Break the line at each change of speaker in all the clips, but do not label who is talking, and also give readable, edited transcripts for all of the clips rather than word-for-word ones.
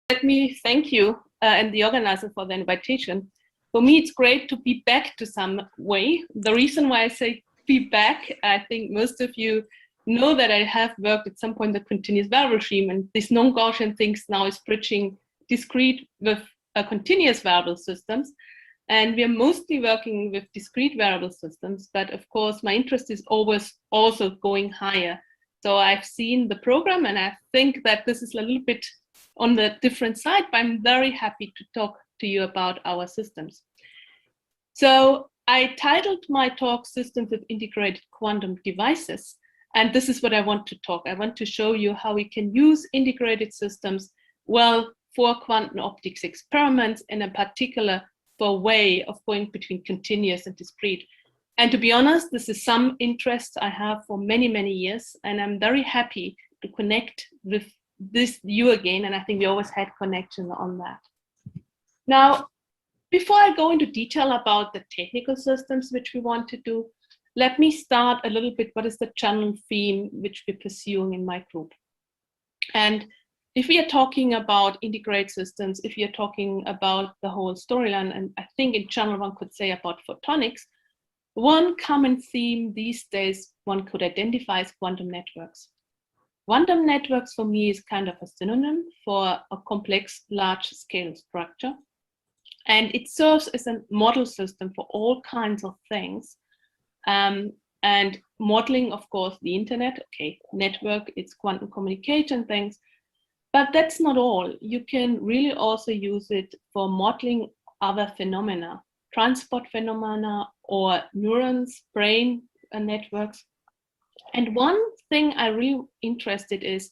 Let me thank you and the organizer for the invitation. For me, it's great to be back to some way. The reason why I say be back, I think most of you know that I have worked at some point the continuous variable regime, and this non-Gaussian things now is bridging discrete with continuous variable systems. And we are mostly working with discrete variable systems, but of course, my interest is always also going higher. So I've seen the program, and I think that this is a little bit on the different side, but I'm very happy to talk to you about our systems. So I titled my talk Systems with Integrated Quantum Devices, and this is what I want to talk. I want to show you how we can use integrated systems well for quantum optics experiments, and in particular for a way of going between continuous and discrete. And to be honest, this is some interest I have for many, many years, and I'm very happy to connect with you again, and I think we always had connection on that. Now, before I go into detail about the technical systems which we want to do, let me start a little bit what is the general theme which we're pursuing in my group. And if we are talking about integrated systems, if we are talking about the whole storyline, and I think in general one could say about photonics, one common theme these days one could identify as quantum networks. Quantum networks for me is kind of a synonym for a complex large-scale structure. And it serves as a model system for all kinds of things. And modeling, of course, the internet, okay, network, it's quantum communication things. But that's not all. You can really also use it for modeling other phenomena, transport phenomena, or neurons, brain networks. And one thing I'm really interested is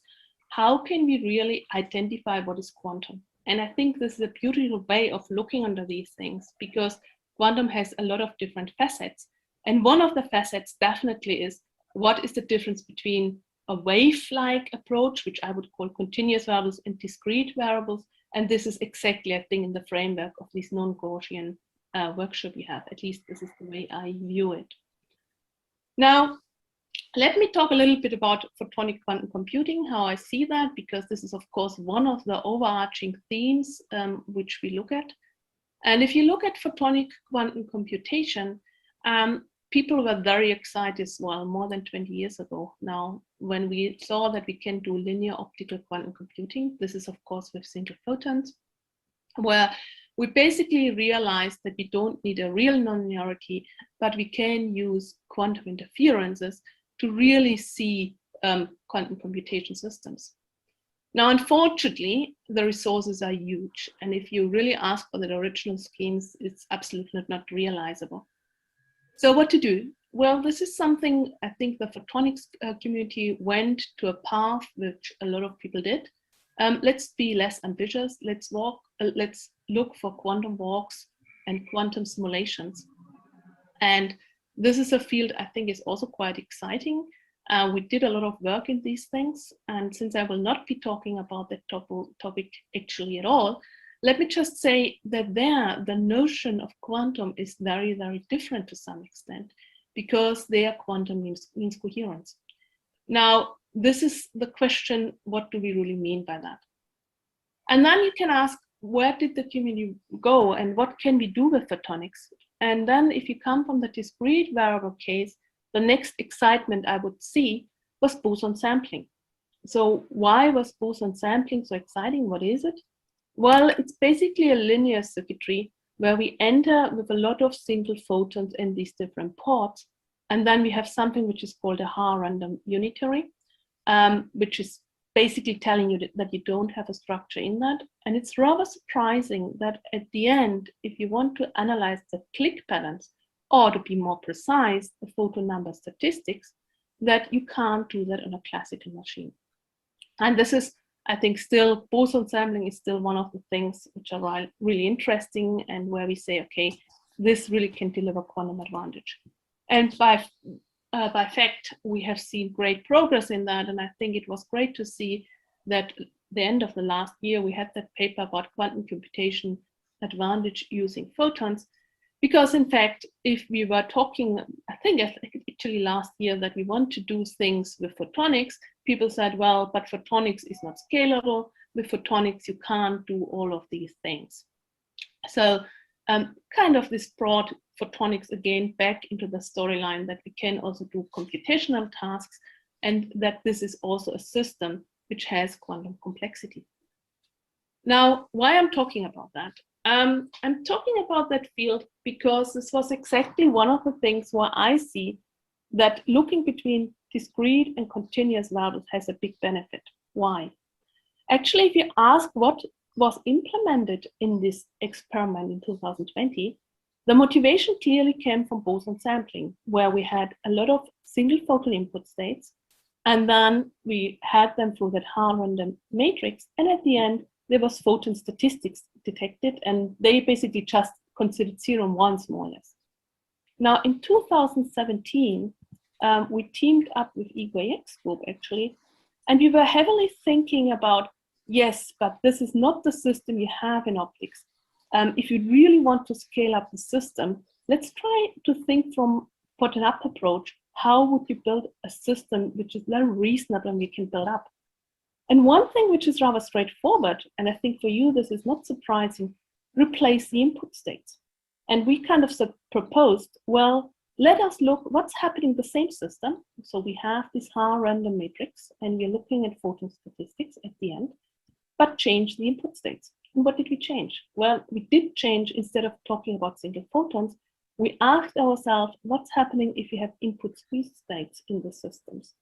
how can we really identify what is quantum? And I think this is a beautiful way of looking under these things, because quantum has a lot of different facets. And one of the facets definitely is what is the difference between a wave-like approach, which I would call continuous variables, and discrete variables. And this is exactly, I think, in the framework of this non-Gaussian workshop we have. At least this is the way I view it. Now, let me talk a little bit about photonic quantum computing, how I see that, because this is, of course, one of the overarching themes which we look at. And if you look at photonic quantum computation, people were very excited as well, more than 20 years ago now, when we saw that we can do linear optical quantum computing. This is, of course, with single photons, where we basically realized that we don't need a real nonlinearity, but we can use quantum interferences to really see quantum computation systems. Now, unfortunately, the resources are huge. And if you really ask for the original schemes, it's absolutely not realizable. So what to do? Well, this is something I think the photonics community went to a path which a lot of people did. Let's be less ambitious. Let's look for quantum walks and quantum simulations. And this is a field I think is also quite exciting. We did a lot of work in these things. And since I will not be talking about that topic actually at all, let me just say that the notion of quantum is very, very different to some extent, because there quantum means coherence. Now, this is the question, what do we really mean by that? And then you can ask, where did the community go and what can we do with photonics? And then if you come from the discrete variable case, the next excitement I would see was boson sampling. So why was boson sampling so exciting? What is it? Well, it's basically a linear circuitry where we enter with a lot of single photons in these different ports. And then we have something which is called a Haar-random unitary, which is basically telling you that you don't have a structure in that. And it's rather surprising that at the end, if you want to analyze the click patterns, or to be more precise, the photon number statistics, that you can't do that on a classical machine. And this is, I think, still boson sampling is still one of the things which are really interesting, and where we say, okay, this really can deliver quantum advantage. And by fact, we have seen great progress in that. And I think it was great to see that at the end of the last year, we had that paper about quantum computation advantage using photons. Because in fact, if we were talking, I think actually last year, that we want to do things with photonics, people said, well, but photonics is not scalable. with photonics, you can't do all of these things. So kind of this brought photonics again back into the storyline that we can also do computational tasks, and that this is also a system which has quantum complexity. Now, why I'm talking about that? I'm talking about that field because this was exactly one of the things where I see that looking between discrete and continuous values has a big benefit. Why? Actually, if you ask what was implemented in this experiment in 2020, the motivation clearly came from boson sampling, where we had a lot of single photon input states, and then we had them through that random matrix, and at the end, there was photon statistics detected, and they basically just considered 0 and 1s more or less. Now, in 2017, we teamed up with EGX group, actually, and we were heavily thinking about, yes, but this is not the system you have in optics. If you really want to scale up the system, let's try to think from bottom-up approach. How would you build a system which is very reasonable and we can build up? And one thing which is rather straightforward, and I think for you this is not surprising, replace the input states. And we kind of proposed, well, let us look what's happening in the same system. So we have this random matrix, and we're looking at photon statistics at the end, but change the input states. And what did we change? Well, we did change, instead of talking about single photons, we asked ourselves what's happening if you have input squeeze states in the systems.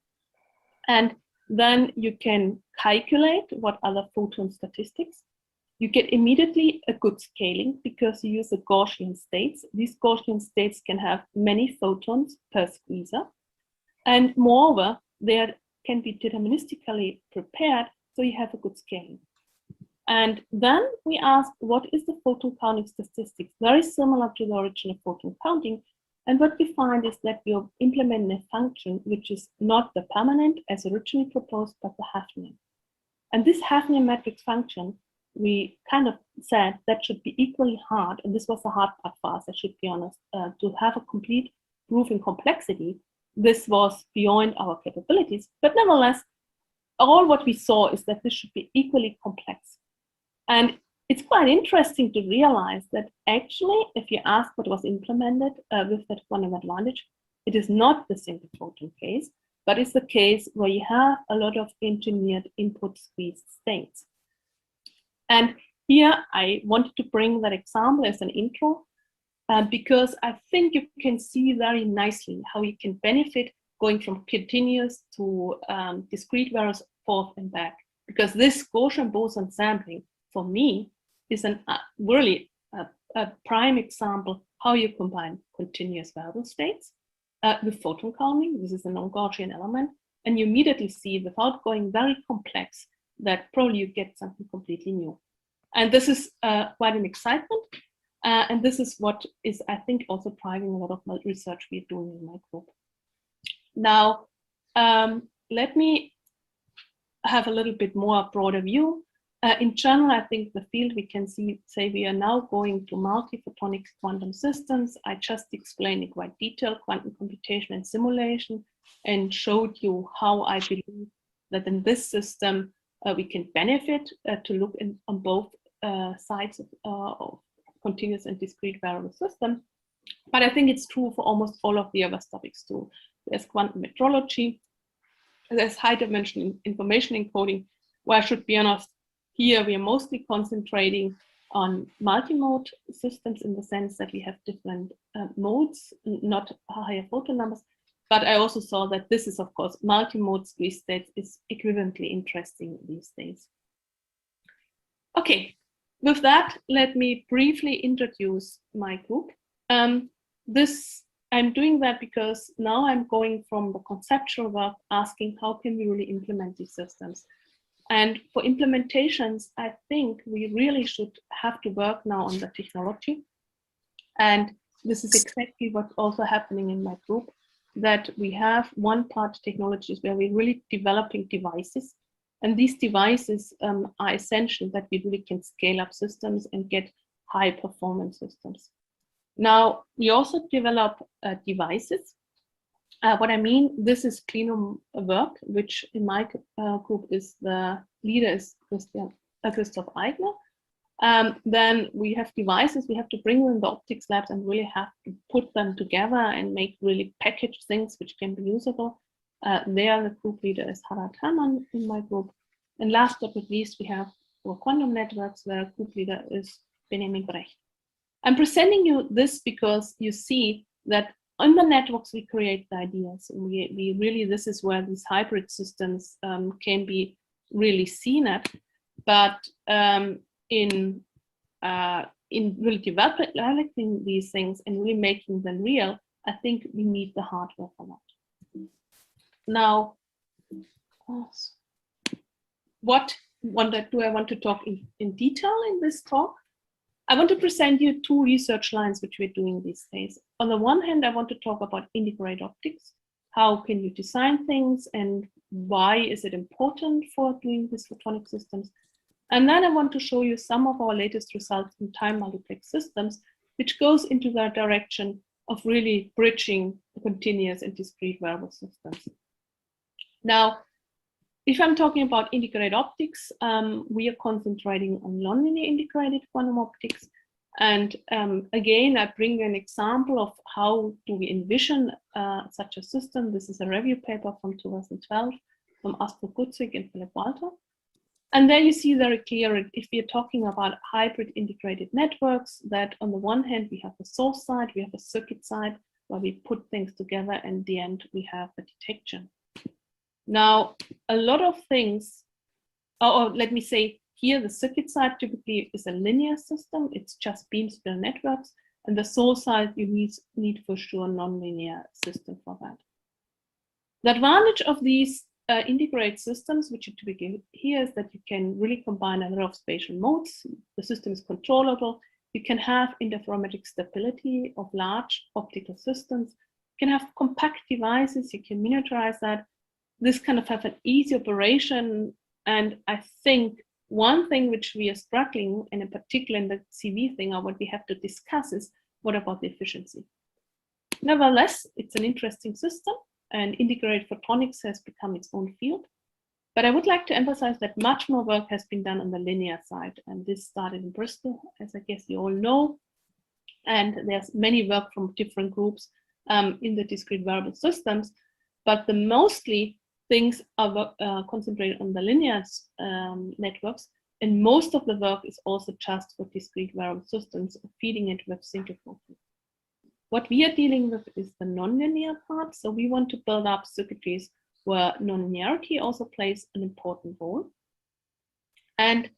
And then you can calculate what other photon statistics. You get immediately a good scaling because you use the Gaussian states. These Gaussian states can have many photons per squeezer. And moreover, they can be deterministically prepared, so you have a good scaling. And then we asked, what is the photon counting statistics? Very similar to the original photon counting. And what we find is that you're implementing a function which is not the permanent as originally proposed, but the Hafnian. And this Hafnian matrix function, we kind of said that should be equally hard, and this was the hard part for us, I should be honest, to have a complete proof in complexity. This was beyond our capabilities, but nevertheless, all what we saw is that this should be equally complex. And it's quite interesting to realize that actually, if you ask what was implemented with that quantum advantage, it is not the single photon case, but it's the case where you have a lot of engineered input squeeze states. And here I wanted to bring that example as an intro, because I think you can see very nicely how you can benefit going from continuous to discrete values forth and back. Because this Gaussian boson sampling, for me, is really a prime example how you combine continuous variable states with photon counting. This is a non-Gaussian element, and you immediately see, without going very complex, that probably you get something completely new. And this is quite an excitement, and this is what is, I think, also driving a lot of my research we're doing in my group. Now, let me have a little bit more broader view. In general, I think the field we can say we are now going to multi-photonic quantum systems. I just explained in quite detail quantum computation and simulation, and showed you how I believe that in this system we can benefit to look on both sides of continuous and discrete variable system. But I think it's true for almost all of the other topics too. There's quantum metrology, there's high dimension information encoding, where I should be honest, here we are mostly concentrating on multi-mode systems in the sense that we have different modes, not higher photon numbers. But I also saw that this is, of course, multi-mode squeeze states is equivalently interesting these days. Okay, with that, let me briefly introduce my group. I'm doing that because now I'm going from the conceptual work, asking how can we really implement these systems. And for implementations, I think we really should have to work now on the technology. And this is exactly what's also happening in my group, that we have one part technologies where we're really developing devices. And these devices are essential that we really can scale up systems and get high performance systems. Now, we also develop devices. What I mean, this is clean room work, which in my group is the leader is Christoph Eigner. Then we have devices, we have to bring them in the optics labs and really have to put them together and make really packaged things which can be usable. There, the group leader is Harald Hermann in my group. And last but not least, we have our quantum networks, where group leader is Benjamin Brecht. I'm presenting you this because you see that on the networks we create the ideas. We really, this is where these hybrid systems can be really seen at. But in really developing these things and really making them real, I think we need the hardware for that. Now, what do I want to talk in detail in this talk? I want to present you two research lines which we're doing these days. On the one hand, I want to talk about integrated optics. How can you design things and why is it important for doing these photonic systems? And then I want to show you some of our latest results in time multiplex systems, which goes into the direction of really bridging the continuous and discrete variable systems. Now, if I'm talking about integrated optics, we are concentrating on nonlinear integrated quantum optics. And again, I bring an example of how do we envision such a system. This is a review paper from 2012 from Aspro Gutzig and Philip Walter. And there you see very clear, if we are talking about hybrid integrated networks, that on the one hand, we have the source side, we have a circuit side, where we put things together, and in the end, we have the detection. Now, a lot of things, or let me say here, the circuit side typically is a linear system. It's just beam splitter networks. And the source side, you need for sure a nonlinear system for that. The advantage of these integrated systems, which you typically here, is that you can really combine a lot of spatial modes. The system is controllable. You can have interferometric stability of large optical systems. You can have compact devices. You can miniaturize that. This kind of have an easy operation. And I think one thing which we are struggling, and in particular in the CV thing, or what we have to discuss is, what about the efficiency? Nevertheless, it's an interesting system, and integrated photonics has become its own field. But I would like to emphasize that much more work has been done on the linear side. And this started in Bristol, as I guess you all know. And there's many work from different groups in the discrete variable systems. But the mostly things are concentrated on the linear networks, and most of the work is also just for discrete variable systems, feeding it with single photon. What we are dealing with is the nonlinear part, so we want to build up circuitries where nonlinearity also plays an important role. And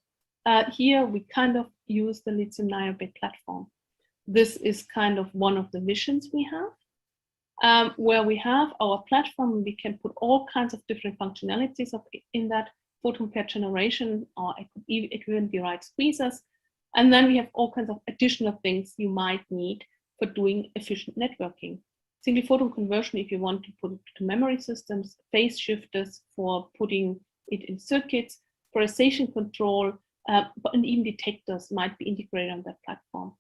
here we kind of use the lithium niobate platform. This is kind of one of the visions we have. Where we have our platform, we can put all kinds of different functionalities in that photon pair generation, or it could even be right squeezers. And then we have all kinds of additional things you might need for doing efficient networking. Single photon conversion, if you want to put it to memory systems, phase shifters for putting it in circuits, polarization control, and even detectors might be integrated on that platform.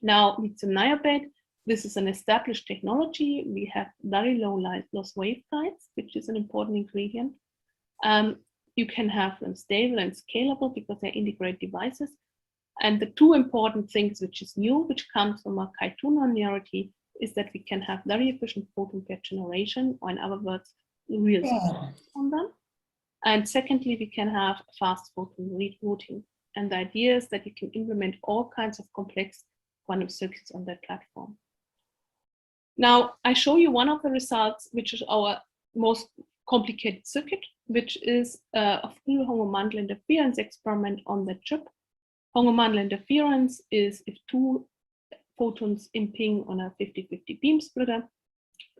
Now, lithium niobate. This is an established technology. We have very low loss waveguides, which is an important ingredient. You can have them stable and scalable because they're integrated devices. And the two important things which is new, which comes from our Chi2 nonlinearity, is that we can have very efficient photon pair generation, or in other words, real systems on them. And secondly, we can have fast photon rerouting. And the idea is that you can implement all kinds of complex quantum circuits on that platform. Now, I show you one of the results, which is our most complicated circuit, which is a full Ou Mandel interference experiment on the chip. Ou Mandel interference is if two photons imping on a 50-50 beam splitter.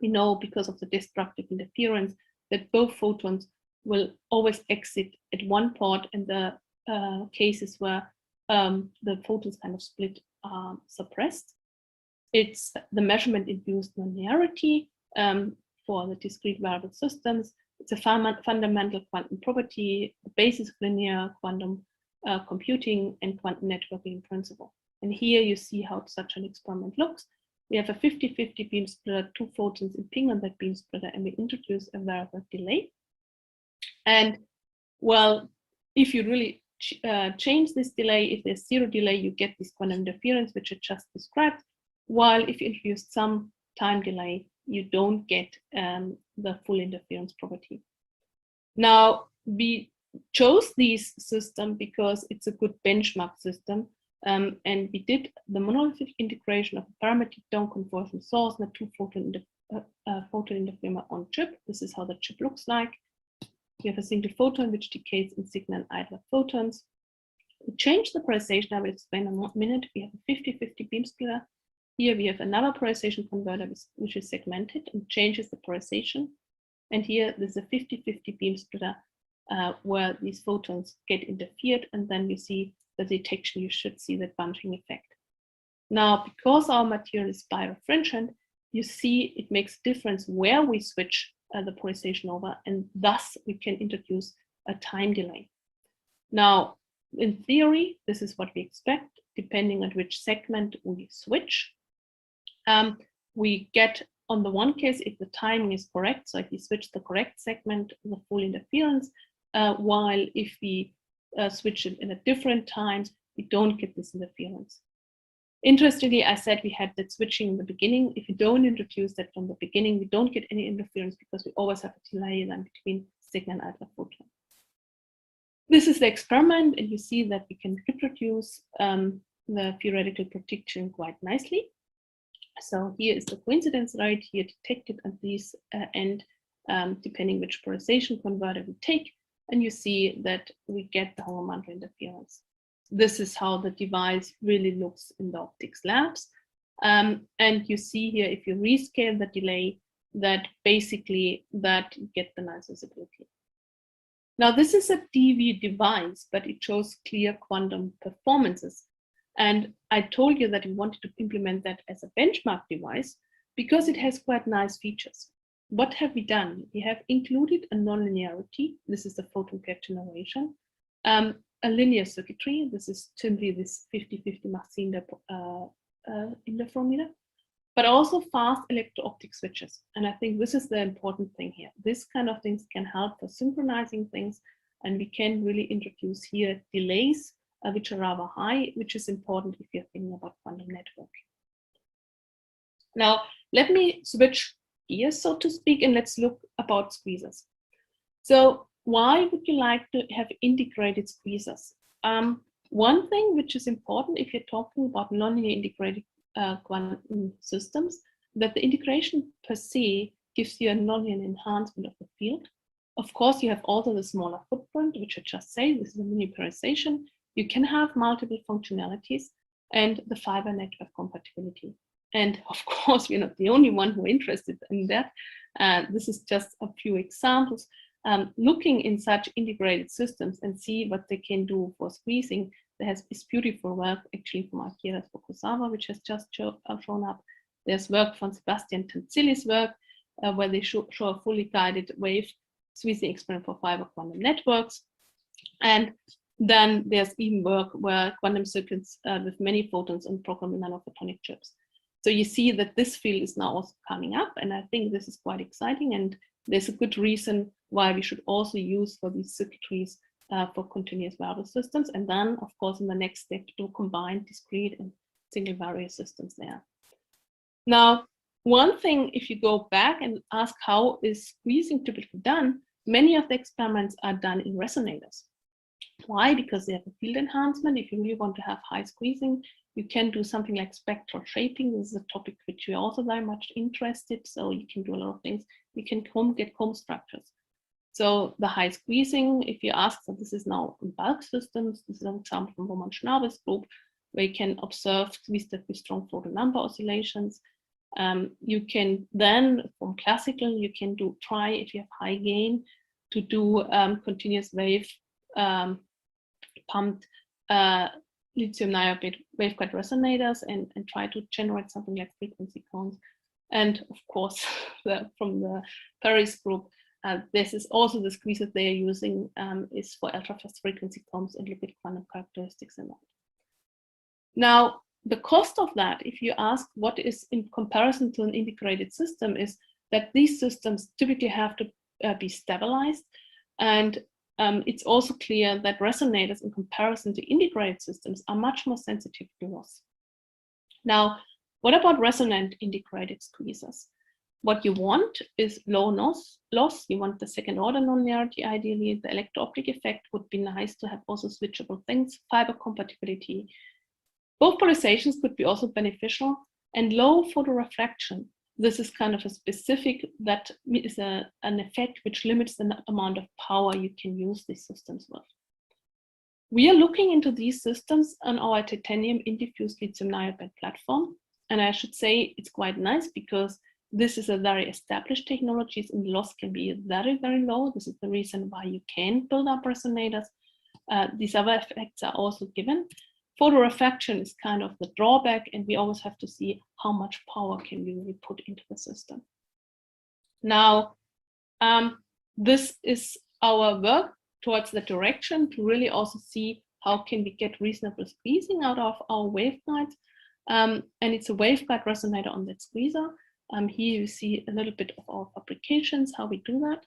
We know because of the destructive interference that both photons will always exit at one port, and the cases where the photons kind of split are suppressed. It's the measurement-induced nonlinearity for the discrete variable systems. It's a fundamental quantum property, the basis of linear quantum computing and quantum networking principle. And here you see how such an experiment looks. We have a 50-50 beam splitter, two photons imping on that beam splitter, and we introduce a variable delay. And well, if you really change this delay, if there's zero delay, you get this quantum interference, which I just described, while if you introduce some time delay, you don't get the full interference property. Now, we chose this system because it's a good benchmark system, and we did the monolithic integration of a parametric downconversion source and a two-photon interferometer on chip. This is how the chip looks like. We have a single photon which decays in signal and idler photons. We change the polarization, I will explain in a minute. We have a 50-50 beam splitter. Here we have another polarization converter which is segmented and changes the polarization. And here there's a 50-50 beam splitter where these photons get interfered, and then you see the detection, you should see that bunching effect. Now, because our material is birefringent, you see it makes a difference where we switch the polarization over, and thus we can introduce a time delay. Now, in theory, this is what we expect, depending on which segment we switch. We get, on the one case, if the timing is correct, so if you switch the correct segment, the full interference, while if we switch it in a different time, we don't get this interference. Interestingly, I said we had that switching in the beginning. If you don't introduce that from the beginning, we don't get any interference because we always have a delay then between signal and idler photon. This is the experiment, and you see that we can reproduce the theoretical prediction quite nicely. So here is the coincidence rate here detected at this end, depending which polarization converter we take, and you see that we get the Ou Mandel interference. This is how the device really looks in the optics labs. And you see here, if you rescale the delay, that basically that you get the nice visibility. Now, this is a DV device, but it shows clear quantum performances. And I told you that we wanted to implement that as a benchmark device because it has quite nice features. What have we done? We have included a nonlinearity. This is the photon pair generation. A linear circuitry. This is simply this 50-50 Mach-C interferometer, but also fast electro-optic switches. And I think this is the important thing here. This kind of things can help for synchronizing things, and we can really introduce here delays which are rather high, which is important if you're thinking about quantum networking. Now, let me switch gears, so to speak, and let's look about squeezers. So why would you like to have integrated squeezers? One thing which is important if you're talking about nonlinear integrated quantum systems, that the integration per se gives you a nonlinear enhancement of the field. Of course, you have also the smaller footprint, which I just say, this is a miniaturization. You can have multiple functionalities and the fiber network compatibility. And of course, we're not the only one who are interested in that. This is just a few examples. Looking in such integrated systems and see what they can do for squeezing. There has this beautiful work actually from Akira Fukuzawa, which has just shown up. There's work from Sebastian Tanzilli's work, where they show a fully guided wave squeezing experiment for fiber quantum networks. And then there's even work where quantum circuits with many photons and programming nanophotonic chips. So you see that this field is now also coming up, and I think this is quite exciting, and there's a good reason why we should also use for these circuitries for continuous variable systems, and then, of course, in the next step, to combine discrete and single variable systems there. Now, one thing, if you go back and ask how is squeezing typically done, many of the experiments are done in resonators. Why? Because they have a field enhancement. If you really want to have high squeezing, you can do something like spectral shaping. This is a topic which we're also very much interested. So you can do a lot of things. You can get comb structures. So the high squeezing, if you ask, so this is now in bulk systems. This is an example from Roman Schnabel's group, where you can observe squeeze that with strong photon number oscillations. You can then, from classical, you can try, if you have high gain, to do continuous wave pumped lithium niobate waveguide resonators and try to generate something like frequency cones. And of course, from the Paris group, this is also the squeeze that they are using is for ultra-fast frequency cones and liquid quantum characteristics and that. Now, the cost of that, if you ask what is in comparison to an integrated system, is that these systems typically have to be stabilized. And it's also clear that resonators in comparison to integrated systems are much more sensitive to loss. Now, what about resonant integrated squeezers? What you want is low loss. You want the second order nonlinearity ideally. The electro-optic effect would be nice to have also switchable things, fiber compatibility. Both polarizations could be also beneficial, and low photorefraction. This is kind of a specific, that is an effect which limits the amount of power you can use these systems with. We are looking into these systems on our titanium indifused lithium niobate platform. And I should say it's quite nice because this is a very established technology and loss can be very, very low. This is the reason why you can build up resonators. These other effects are also given. Photorefraction is kind of the drawback, and we always have to see how much power can we really put into the system. Now, this is our work towards the direction to really also see how can we get reasonable squeezing out of our waveguides. And it's a waveguide resonator on that squeezer. Here you see a little bit of our fabrications, how we do that.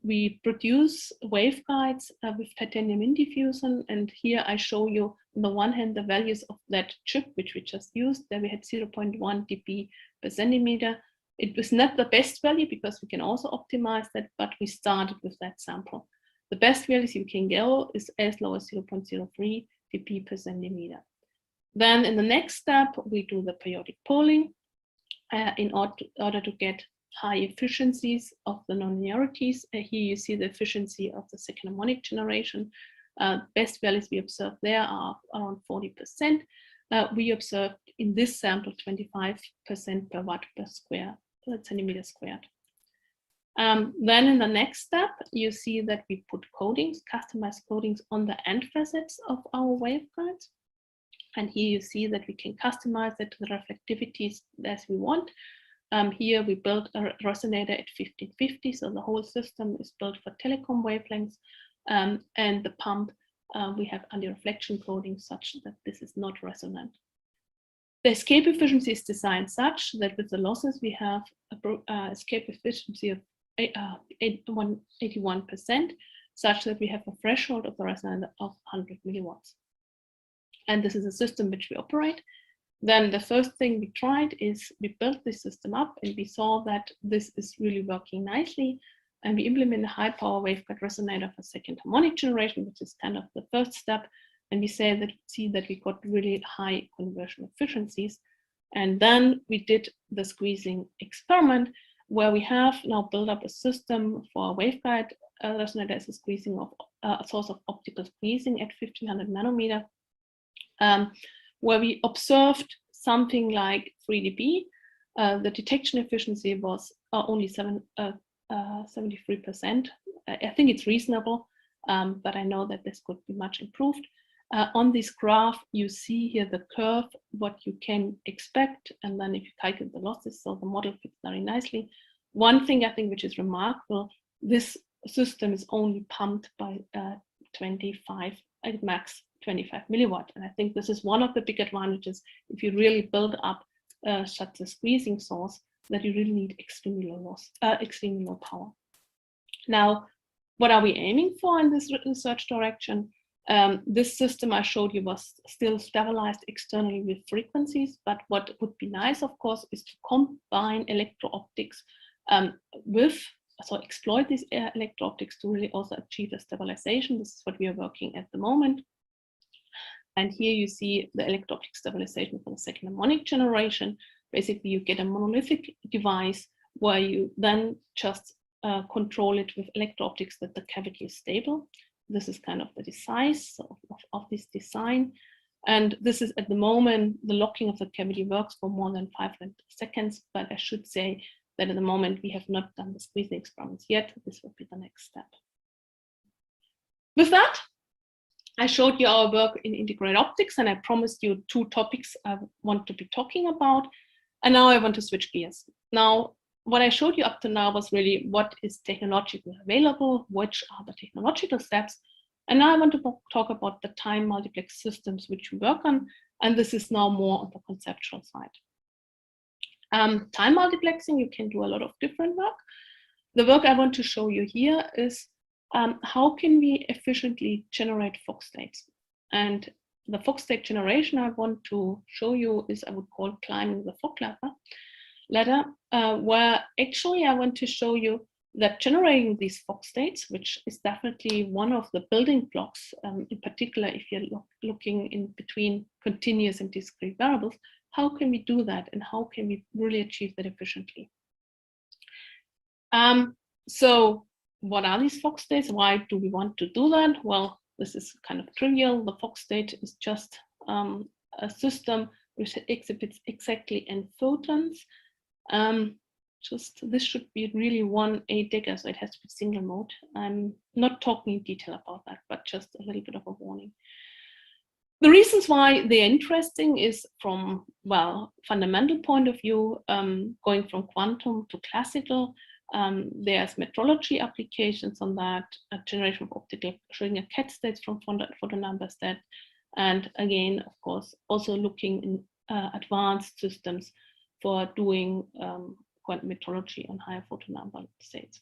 We produce waveguides with titanium indiffusion, and here I show you on the one hand the values of that chip which we just used. There we had 0.1 dB per centimeter. It was not the best value because we can also optimize that, but we started with that sample. The best values you can go is as low as 0.03 dB per centimeter. Then in the next step we do the periodic polling in order to get high efficiencies of the nonlinearities. Here you see the efficiency of the second harmonic generation. Best values we observed there are around 40%. We observed in this sample 25% per watt per square centimeter squared. Then in the next step, you see that we put coatings, customized coatings on the end facets of our waveguides. And here you see that we can customize it to the reflectivities as we want. Here we built a resonator at 1550, so the whole system is built for telecom wavelengths. And the pump, we have anti-reflection coating such that this is not resonant. The escape efficiency is designed such that with the losses we have escape efficiency of 81%, such that we have a threshold of the resonator of 100 milliwatts. And this is a system which we operate. Then the first thing we tried is we built this system up and we saw that this is really working nicely. And we implement a high power waveguide resonator for second harmonic generation, which is kind of the first step. And we see that we got really high conversion efficiencies. And then we did the squeezing experiment where we have now built up a system for a waveguide resonator as a squeezing of a source of optical squeezing at 1500 nanometer. Where we observed something like 3 dB. The detection efficiency was only 73%. I think it's reasonable, but I know that this could be much improved. On this graph, you see here the curve, what you can expect, and then if you calculate the losses, so the model fits very nicely. One thing I think which is remarkable, this system is only pumped by 25, at max 25 milliwatt. And I think this is one of the big advantages if you really build up such a squeezing source that you really need extremely low loss, extremely low power. Now, what are we aiming for in this research direction? This system I showed you was still stabilized externally with frequencies, but what would be nice, of course, is to combine electro-optics so exploit these electro-optics to really also achieve a stabilization. This is what we are working at the moment. And here you see the electro-optic stabilization for the second harmonic generation. Basically, you get a monolithic device where you then just control it with electro-optics that the cavity is stable. This is kind of the size of this design. And this is at the moment, the locking of the cavity works for more than 500 seconds, but I should say that at the moment we have not done the squeezing experiments yet. This will be the next step. With that, I showed you our work in integrated optics, and I promised you 2 topics I want to be talking about. And now I want to switch gears. Now, what I showed you up to now was really what is technologically available, which are the technological steps. And now I want to talk about the time multiplex systems which we work on. And this is now more on the conceptual side. Time multiplexing, you can do a lot of different work. The work I want to show you here is how can we efficiently generate Fock states? And the Fock state generation I want to show you is, I would call, climbing the Fock ladder, where actually I want to show you that generating these Fock states, which is definitely one of the building blocks, in particular if you're looking in between continuous and discrete variables, how can we do that and how can we really achieve that efficiently? So what are these Fock states? Why do we want to do that? Well, this is kind of trivial. The Fock state is just a system which exhibits exactly n-photons. This should be really one A-digger, so it has to be single mode. I'm not talking in detail about that, but just a little bit of a warning. The reasons why they're interesting is from, well, fundamental point of view, going from quantum to classical. There's metrology applications on that, a generation of optical Schrödinger cat states from photon number set, and again, of course, also looking in advanced systems for doing quantum metrology on higher photon number states.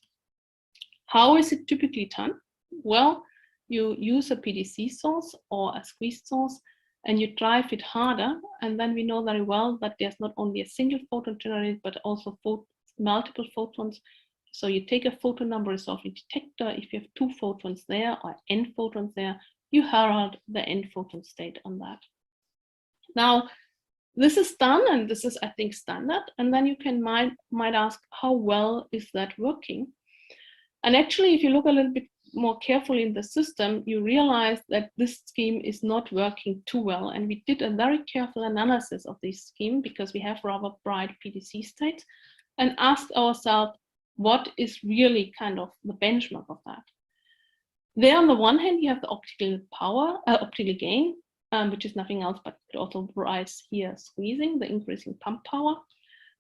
How is it typically done? Well, you use a PDC source or a squeezed source and you drive it harder, and then we know very well that there's not only a single photon generated, but also multiple photons. So you take a photon number resolving detector. If you have 2 photons there or n photons there, you herald the n photon state on that. Now, this is done, and this is, I think, standard. And then you can might ask, how well is that working? And actually, if you look a little bit more carefully in the system, you realize that this scheme is not working too well. And we did a very careful analysis of this scheme because we have rather bright PDC states, and asked ourselves, what is really kind of the benchmark of that? There, on the one hand, you have the optical power, optical gain, which is nothing else but it also provides here squeezing, the increasing pump power.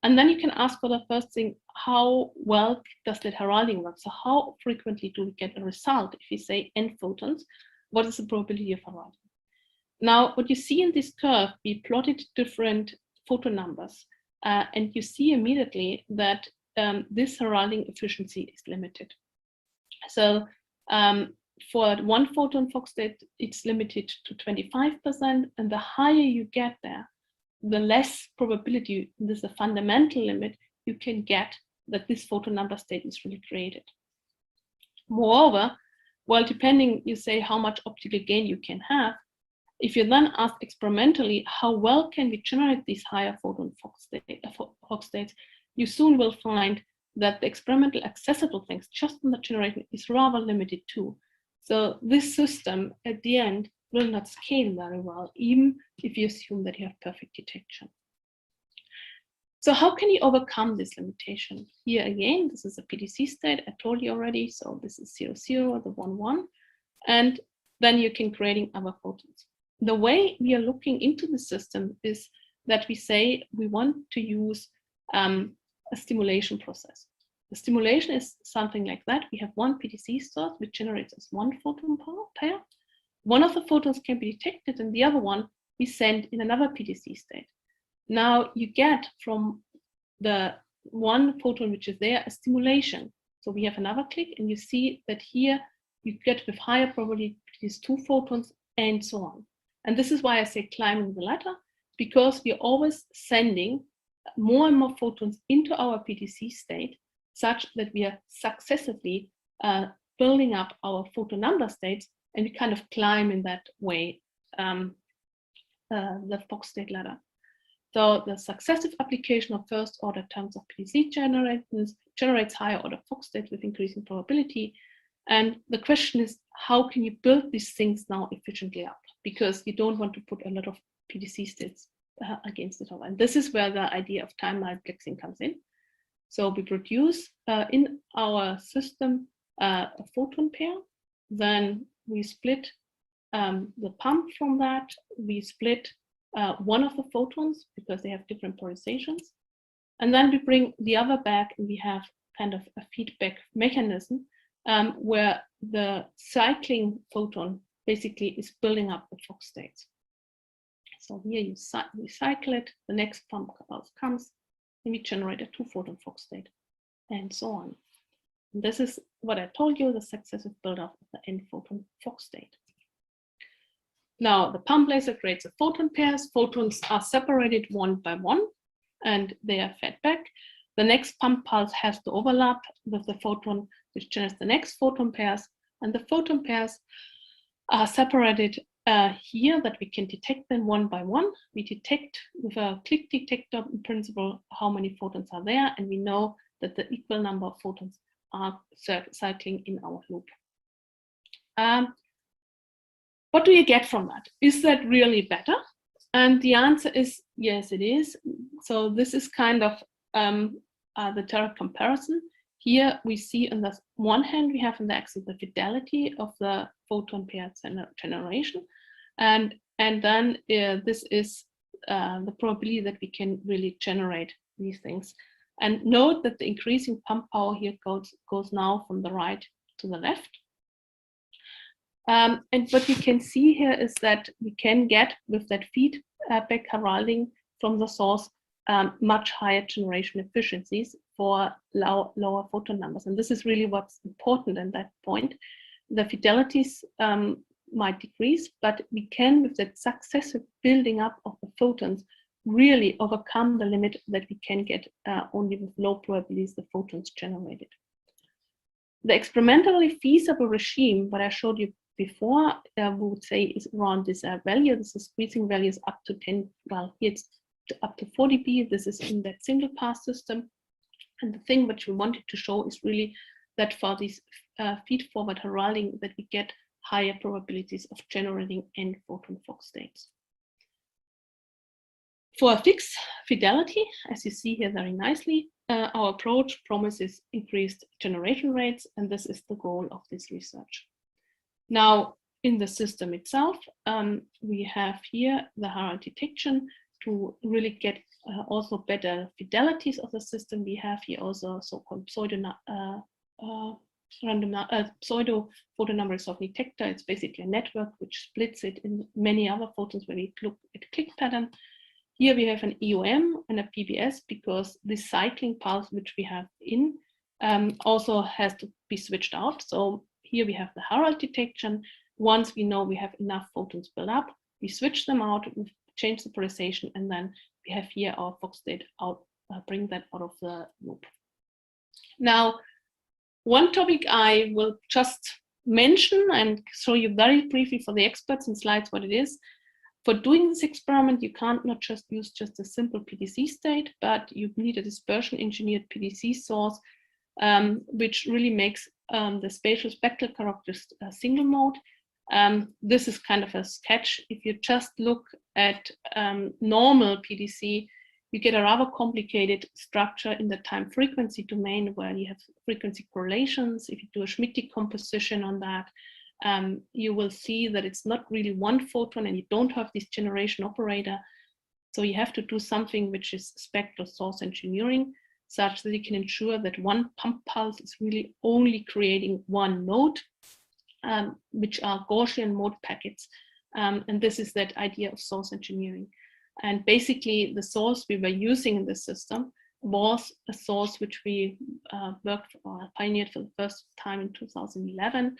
And then you can ask for the first thing, how well does that heralding work? So how frequently do we get a result? If you say n photons, what is the probability of heralding? Now, what you see in this curve, we plotted different photon numbers, and you see immediately that this heralding efficiency is limited. So for 1 photon Fock state, it's limited to 25%, and the higher you get there, the less probability, this is a fundamental limit, you can get that this photon number state is really created. Moreover, well, depending, you say how much optical gain you can have, if you then ask experimentally, how well can we generate these higher photon Fock states, you soon will find that the experimental accessible things just in the generation is rather limited too. So this system at the end will not scale very well, even if you assume that you have perfect detection. So how can you overcome this limitation? Here again, this is a PDC state, I told you already. So this is 0, 0, the 1, 1. And then you can creating other photons. The way we are looking into the system is that we say we want to use a stimulation process. The stimulation is something like that. We have one PDC source which generates as 1 photon pair. One of the photons can be detected and the other one we send in another PDC state. Now you get from the 1 photon which is there a stimulation. So we have another click and you see that here you get with higher probability these 2 photons and so on. And this is why I say climbing the ladder, because we're always sending more and more photons into our PDC state such that we are successively building up our photon number states, and we kind of climb in that way the Fock state ladder. So the successive application of first order terms of PDC generates higher order Fock states with increasing probability. And the question is, how can you build these things now efficiently up? Because you don't want to put a lot of PDC states against it all. And this is where the idea of time multiplexing comes in. So we produce in our system a photon pair, then we split the pump from that, we split one of the photons because they have different polarizations, and then we bring the other back and we have kind of a feedback mechanism where the cycling photon basically is building up the Fock states. So here you cycle it, the next pump comes, and we generate a 2 photon Fock state, and so on. This is what I told you, the successive buildup of the n-photon Fock state. Now, the pump laser creates a photon pairs. Photons are separated one by one, and they are fed back. The next pump pulse has to overlap with the photon, which generates the next photon pairs. And the photon pairs are separated here that we can detect them one by one. We detect with a click detector in principle how many photons are there, and we know that the equal number of photons are cycling in our loop. What do you get from that? Is that really better? And the answer is yes, it is. So this is kind of the direct comparison. Here we see on the one hand, we have on the axis the fidelity of the photon pair generation. And then this is the probability that we can really generate these things. And note that the increasing pump power here goes now from the right to the left. And what you can see here is that we can get with that feedback heralding from the source much higher generation efficiencies for lower photon numbers. And this is really what's important at that point. The fidelities might decrease, but we can, with that successive building up of the photons, really overcome the limit that we can get only with low probabilities the photons generated. The experimentally feasible regime, what I showed you before, we would say is around this value. This is squeezing values up to 10, well, here it's up to 40 dB. This is in that single pass system. And the thing which we wanted to show is really that for these feed-forward heralding that we get higher probabilities of generating n-photon Fock states. For a fixed fidelity, as you see here very nicely, our approach promises increased generation rates, and this is the goal of this research. Now, in the system itself, we have here the herald detection to really get also better fidelities of the system. We have here also so-called pseudo photon number resolving detector. It's basically a network which splits it in many other photons where we look at click pattern. Here we have an EOM and a PBS because this cycling pulse which we have in also has to be switched out. So here we have the herald detection. Once we know we have enough photons built up, we switch them out, we change the polarization, and then we have here our Fock state out, bring that out of the loop. Now, one topic I will just mention and show you very briefly for the experts in slides what it is. For doing this experiment, you can't not just use just a simple PDC state, but you need a dispersion engineered PDC source, which really makes the spatial spectral characters single mode. This is kind of a sketch. If you just look at normal PDC, you get a rather complicated structure in the time frequency domain where you have frequency correlations. If you do a Schmidt decomposition on that, you will see that it's not really one photon and you don't have this generation operator. So you have to do something which is spectral source engineering, such that you can ensure that one pump pulse is really only creating one mode, which are Gaussian mode packets. And this is that idea of source engineering. And basically the source we were using in this system was a source which we worked or pioneered for the first time in 2011,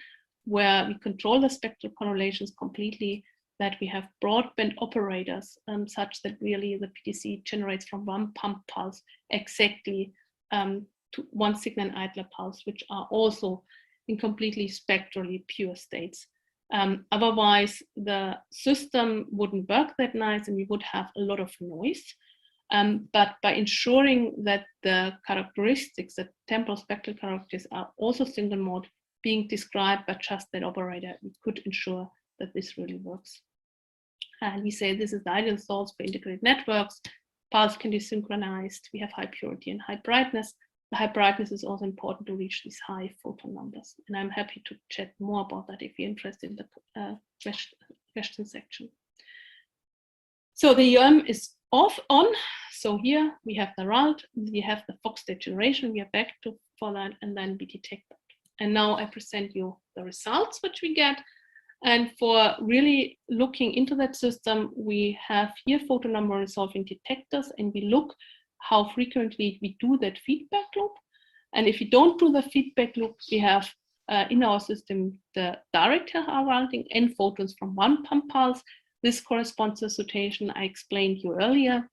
where we control the spectral correlations completely, that we have broadband operators such that really the PDC generates from one pump pulse exactly to one signal idler pulse, which are also in completely spectrally pure states. Otherwise, the system wouldn't work that nice and we would have a lot of noise. But by ensuring that the characteristics, the temporal spectral characteristics are also single mode being described by just that operator, we could ensure that this really works. And we say this is the ideal source for integrated networks. Pulse can be synchronized. We have high purity and high brightness. The high brightness is also important to reach these high photon numbers. And I'm happy to chat more about that if you're interested in the question section. So the EOM is on. So here we have the herald, we have the Fock state generation, we are back to for that, and then we detect that. And now I present you the results which we get. And for really looking into that system, we have here photon number resolving detectors, and we look how frequently we do that feedback loop. And if you don't do the feedback loop, we have in our system the direct heralding n-photons from one pump pulse. This corresponds to the situation I explained you earlier,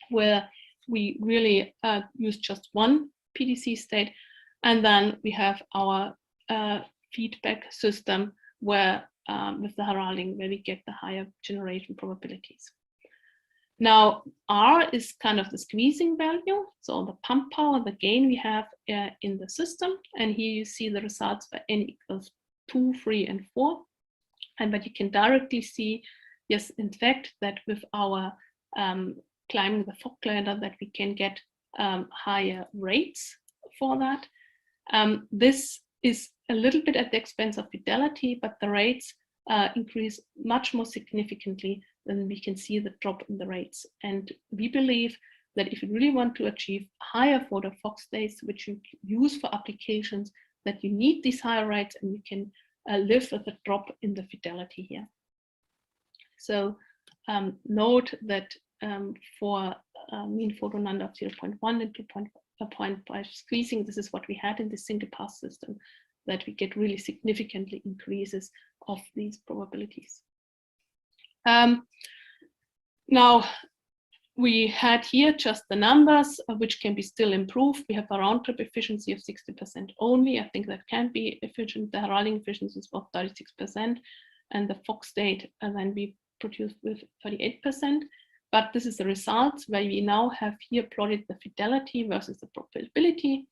where we really use just one PDC state. And then we have our feedback system where with the heralding, where we get the higher generation probabilities. Now, R is kind of the squeezing value. So the pump power, the gain we have in the system. And here you see the results for n equals 2, 3, and 4. And but you can directly see, yes, in fact, that with our climbing the Fock ladder, that we can get higher rates for that. This is a little bit at the expense of fidelity, but the rates increase much more significantly than we can see the drop in the rates. And we believe that if you really want to achieve higher photon Fock states, which you use for applications, that you need these higher rates, and you can live with a drop in the fidelity here. So note that for mean photon number of 0.1 and 2.5 squeezing, this is what we had in the single pass system, that we get really significantly increases of these probabilities. Now, we had here just the numbers, which can be still improved. We have a round trip efficiency of 60% only. I think that can be efficient. The heralding efficiency is about 36%, and the Fock state then we produced with 38%. But this is the results where we now have here plotted the fidelity versus the probability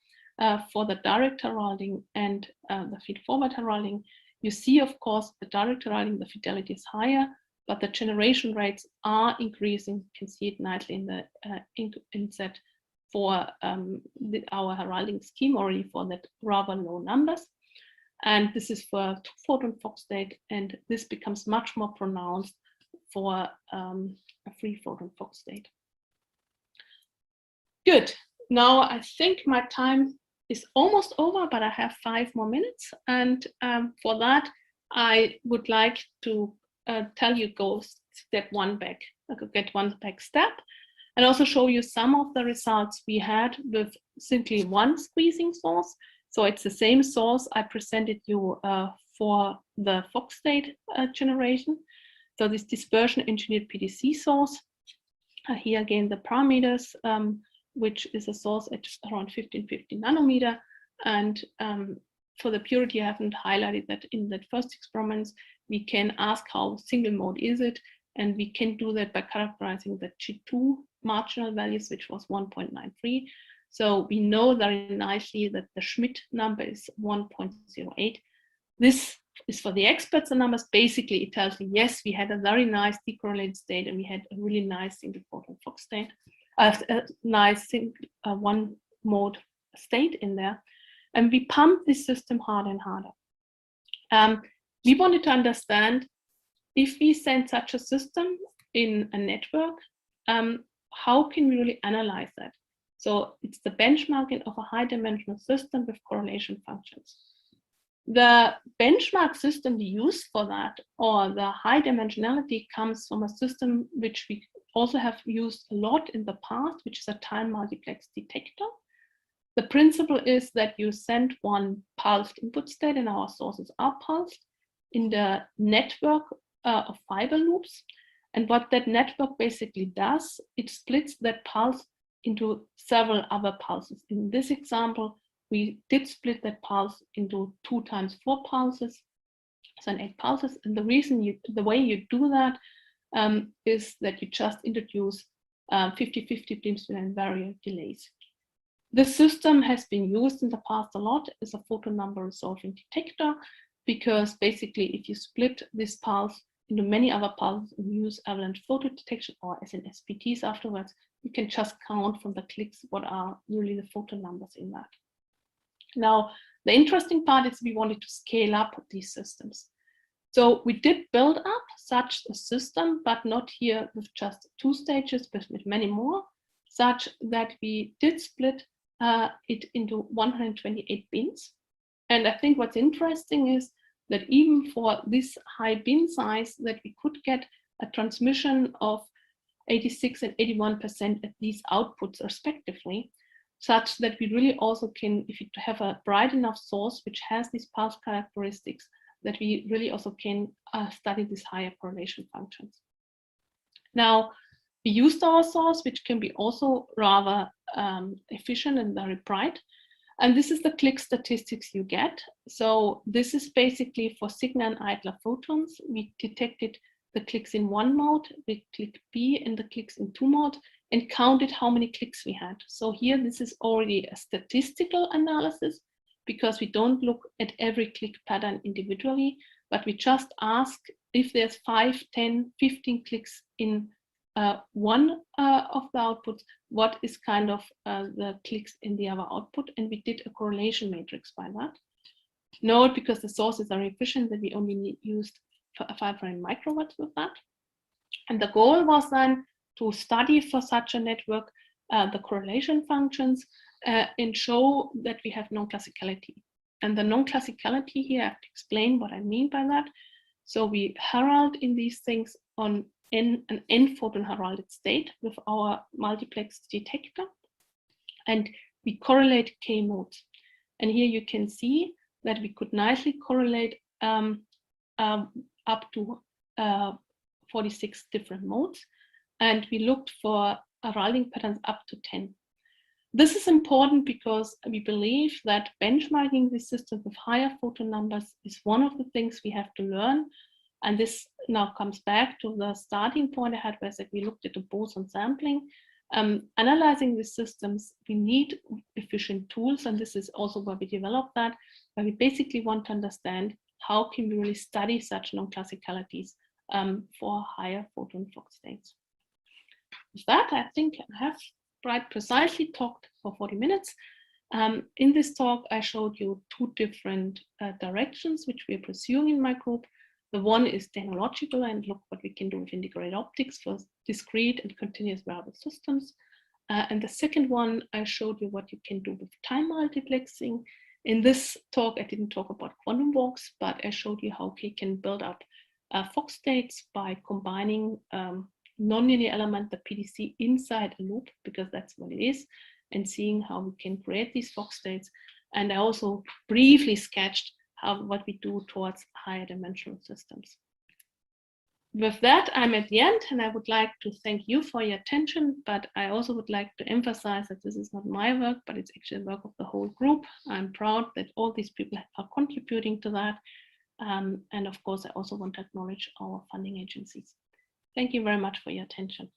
for the direct heralding and the feed-forward heralding. You see, of course, the direct heralding, the fidelity is higher, but the generation rates are increasing. You can see it nicely in the inset for our heralding scheme already for that rather low numbers. And this is for 2-photon Fock state, and this becomes much more pronounced for a 3-photon Fock state. Good. Now I think my time is almost over, but I have 5 more minutes. And for that, I would like to tell you, go step one back, get one back step, and also show you some of the results we had with simply one squeezing source. So it's the same source I presented you for the Fock state generation. So this dispersion engineered PDC source, here again the parameters, which is a source at around 1550 nanometer. And for the purity, I haven't highlighted that in that first experiments, we can ask how single mode is it, and we can do that by characterizing the G2 marginal values, which was 1.93. So we know very nicely that the Schmidt number is 1.08. This is for the experts, the numbers. Basically, it tells me, yes, we had a very nice decorrelated state, and we had a really nice single photon Fock state, a nice one mode state in there. And we pumped this system harder and harder. We wanted to understand if we send such a system in a network, how can we really analyze that? So it's the benchmarking of a high dimensional system with correlation functions. The benchmark system we use for that, or the high dimensionality, comes from a system which we also have used a lot in the past, which is a time multiplex detector. The principle is that you send one pulsed input state, and our sources are pulsed, in the network of fiber loops. And what that network basically does, it splits that pulse into several other pulses. In this example, we did split that pulse into 2 times 4 pulses, so 8 pulses. And the reason the way you do that is that you just introduce 50-50 beam split and variable delays. This system has been used in the past a lot as a photon number resolving detector, because basically if you split this pulse into many other pulses and use avalanche photo detection, or as in SPTs afterwards, you can just count from the clicks what are really the photon numbers in that. Now, the interesting part is we wanted to scale up these systems. So we did build up such a system, but not here with just 2 stages, but with many more, such that we did split it into 128 bins. And I think what's interesting is that even for this high bin size, that we could get a transmission of 86 and 81% at these outputs respectively. such that we really also can, if you have a bright enough source which has these pulse characteristics, that we really also can study these higher correlation functions. Now, we used our source, which can be also rather efficient and very bright. And this is the click statistics you get. So this is basically for Sigma and idler photons. We detected the clicks in one mode, the click B, and the clicks in two mode, and counted how many clicks we had. So here, this is already a statistical analysis, because we don't look at every click pattern individually, but we just ask if there's 5, 10, 15 clicks in one of the outputs, what is kind of the clicks in the other output, and we did a correlation matrix by that. Note, because the sources are efficient, that we only used 500 microwatts with that. And the goal was then to study for such a network the correlation functions and show that we have non-classicality. And the non-classicality here, I have to explain what I mean by that. So we herald in these things on an n-photon heralded state with our multiplex detector, and we correlate K modes. And here you can see that we could nicely correlate up to 46 different modes, and we looked for heralding patterns up to 10. This is important because we believe that benchmarking the system with higher photon numbers is one of the things we have to learn. And this now comes back to the starting point I had, where I said we looked at the boson sampling. Analyzing the systems, we need efficient tools, and this is also where we developed that, where we basically want to understand how can we really study such non-classicalities for higher photon Fock states. With that, I think I have quite precisely talked for 40 minutes. In this talk, I showed you two different directions which we are pursuing in my group. The one is technological, and look what we can do with integrated optics for discrete and continuous variable systems. And the second one, I showed you what you can do with time multiplexing. In this talk, I didn't talk about quantum walks, but I showed you how we can build up Fock states by combining nonlinear element, the PDC, inside a loop, because that's what it is, and seeing how we can create these Fock states. And I also briefly sketched what we do towards higher dimensional systems. With that, I'm at the end, and I would like to thank you for your attention, but I also would like to emphasize that this is not my work, but it's actually the work of the whole group. I'm proud that all these people are contributing to that. And of course, I also want to acknowledge our funding agencies. Thank you very much for your attention.